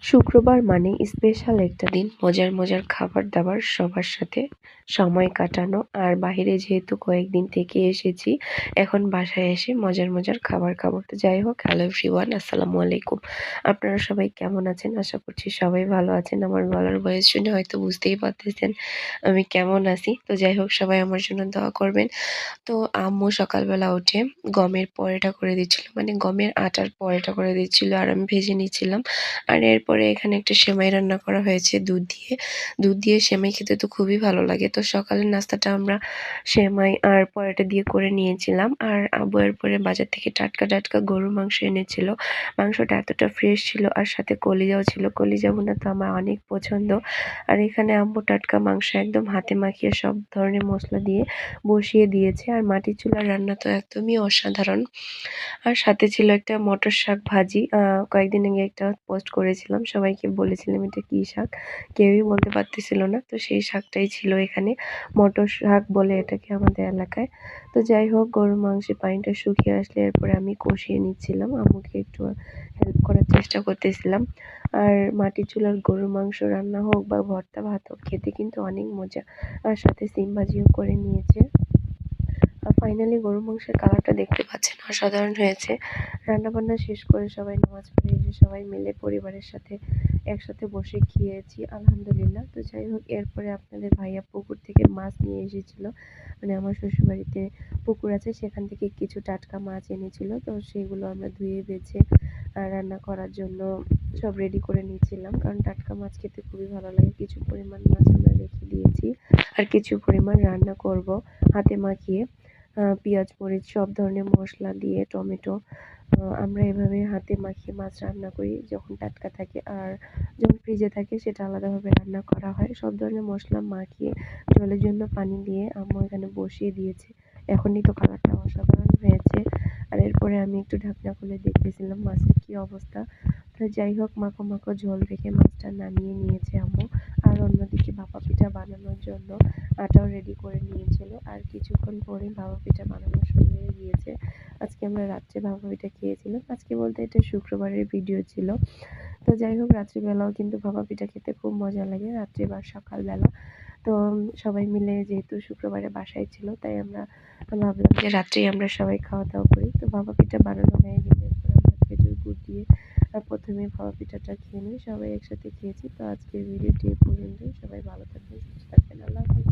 শুক্রবার মানে স্পেশাল একটা দিন, মজার মজার খাবার-দাবার, সবার সাথে সময় কাটানো। আর বাহিরে যেহেতু কয়েকদিন থেকে এসেছি, এখন বাসায় এসে মজার মজার খাবার খাবো। তো যাই হোক, হ্যালো এভরিওয়ান, আসসালামু আলাইকুম। আপনারা সবাই কেমন আছেন? আশা করছি সবাই ভালো আছেন। আমার গলার ভয়েস শুনে হয়তো বুঝতেই পারতেছেন আমি কেমন আছি। তো যাই হোক, সবাই আমার জন্য দোয়া করবেন। তো আম্মু সকালবেলা উঠে গমের পরোটা করে দিচ্ছিল, মানে গমের আটার পরোটা করে দিচ্ছিল, আর আমি ভেজে নিচ্ছিলাম। আর এরপরে এখানে একটা সেমাই রান্না করা হয়েছে দুধ দিয়ে। দুধ দিয়ে সেমাই খেতে তো খুবই ভালো লাগে। তো সকালের নাস্তাটা আমরা সেমাই আর পরোটা দিয়ে করে নিয়েছিলাম। আর আব্বু এরপরে বাজার থেকে টাটকা টাটকা গরুর মাংস এনেছিল। মাংসটা এতটা ফ্রেশ ছিল, আর সাথে কলিজাও ছিল। কলিজা ভুনা তো আমার অনেক পছন্দ। আর এখানে আম্মু টাটকা মাংস একদম হাতে মাখিয়ে সব ধরনের মশলা দিয়ে বসিয়ে দিয়েছে। আর মাটির চুলার রান্না তো একদমই অসাধারণ। আর সাথে ছিল একটা মটর শাক ভাজি। কয়েকদিন আগে একটা পোস্ট করেছিলাম, সবাইকে বলেছিলাম এটা কী শাক, কেউই বলতে পারতেছিল না। তো সেই শাকটাই ছিল এখানে, মটর শাক বলে এটাকে আমাদের এলাকায়। তো যাই হোক, গরুর মাংসের পানিটা শুকিয়ে আসলে এরপরে আমি কষিয়ে নিচ্ছিলাম, আম্মুকে একটু হেল্প করার চেষ্টা করতেছিলাম। আর মাটির চুলার গরুর মাংস রান্না হোক বা ভর্তা ভাত হোক, খেতে কিন্তু অনেক মজা। আর সাথে সিম ভাজিও করে নিয়েছে। ফাইনালি গরুর মাংসের কালারটা দেখতে পাচ্ছেন, অসাধারণ হয়েছে। রান্নাবান্না শেষ করে সবাই নামাজ পড়ে এসে সবাই মিলে পরিবারের সাথে একসাথে বসে খেয়েছি আলহামদুলিল্লাহ। তো যাই হোক, এরপরে আপনাদের ভাইয়া পুকুর থেকে মাছ নিয়ে এসেছিল, মানে আমার শ্বশুরবাড়িতে পুকুর আছে, সেখান থেকে কিছু টাটকা মাছ এনেছিল। তো সেগুলো আমরা ধুয়ে বেছে রান্না করার জন্য সব রেডি করে নিয়েছিলাম, কারণ টাটকা মাছ খেতে খুবই ভালো লাগে। কিছু পরিমাণ মাছ আমরা রেখে দিয়েছি, আর কিছু পরিমাণ রান্না করব হাতে মাখিয়ে। পেঁয়াজ মরিচ সব ধরনের মশলা দিয়ে, টমেটো, আমরা এভাবে হাতে মাখিয়ে মাছ রান্না করি যখন টাটকা থাকে। আর যখন ফ্রিজে থাকে সেটা আলাদাভাবে রান্না করা হয়। সব ধরনের মশলা মাখিয়ে ঝোলের জন্য পানি দিয়ে আম্মু এখানে বসিয়ে দিয়েছে। এখনই তো কালারটা অসাধারণ হয়েছে। আর এরপরে আমি একটু ঢাকনা খুলে দেখতেছিলাম মাছের কি অবস্থা। তো যাই হোক, মাখো মাখো ঝোল রেখে মাছটা নামিয়ে নিয়েছে আম্মু। আর অন্যদিকে ভাপা পিঠা বানানোর জন্য আটাও রেডি করে নিয়েছিল। আর কিছুক্ষণ পরে ভাপা পিঠা বানানো শুরু হয়ে গিয়েছে। আজকে আমরা রাত্রে ভাপা পিঠা খেয়েছিলাম। আজকে বলতে এটা শুক্রবারের ভিডিও ছিল। তো যাই হোক, রাত্রিবেলাও কিন্তু ভাপা পিঠা খেতে খুব মজা লাগে, রাত্রে বা সকালবেলা। তো সবাই মিলে যেহেতু শুক্রবারে বাসায় ছিল, তাই আমরা ভাবলাম যে রাত্রেই আমরা সবাই খাওয়া দাওয়া করি। তো ভাপা পিঠা বানানো হয়ে গেলে এরপর আমরা খেজুর গুড় দিয়ে প্রথমে ভাপা পিঠাটা খেয়ে নিই, সবাই একসাথে খেয়েছি। তো আজকের ভিডিওটি এ পর্যন্তই। সবাই ভালো থাকবেন, সুস্থ থাকবেন। আল্লাহ হাফেজ।